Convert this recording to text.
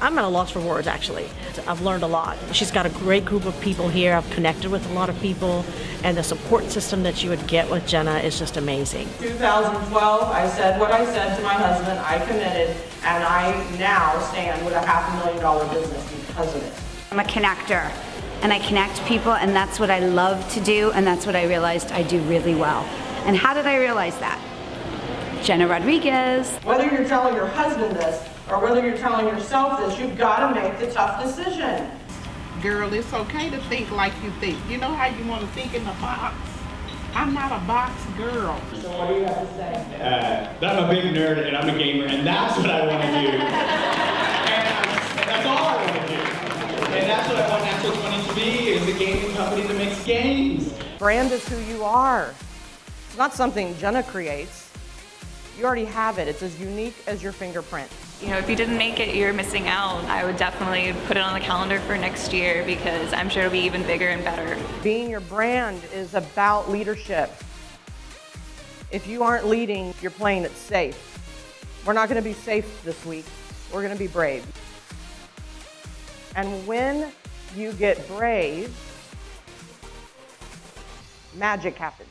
I'm at a loss for words, actually. I've learned a lot. She's got a great group of people here. I've connected with a lot of people, and the support system that you would get with Jena is just amazing. 2012, I said what I said to my husband. I committed, and I now stand with a $500,000 business because of it. I'm a connector, and I connect people, and that's what I love to do, and that's what I realized I do really well. And how did I realize that? Jena Rodriguez. Whether you're telling your husband this or whether you're telling yourself this, you've got to make the tough decision. Girl, it's okay to think like you think. You know how you want to think in the box? I'm not a box girl. So what do you have to say? That I'm a big nerd and I'm a gamer, and that's what I want to do. and that's all I want to do. And that's what I want Natural 20 to be, is a gaming company that makes games. Brand is who you are. It's not something Jena creates. You already have it. It's as unique as your fingerprint. You know, if you didn't make it, you're missing out. I would definitely put it on the calendar for next year because I'm sure it'll be even bigger and better. Being your brand is about leadership. If you aren't leading, you're playing it safe. We're not going to be safe this week. We're going to be brave. And when you get brave, magic happens.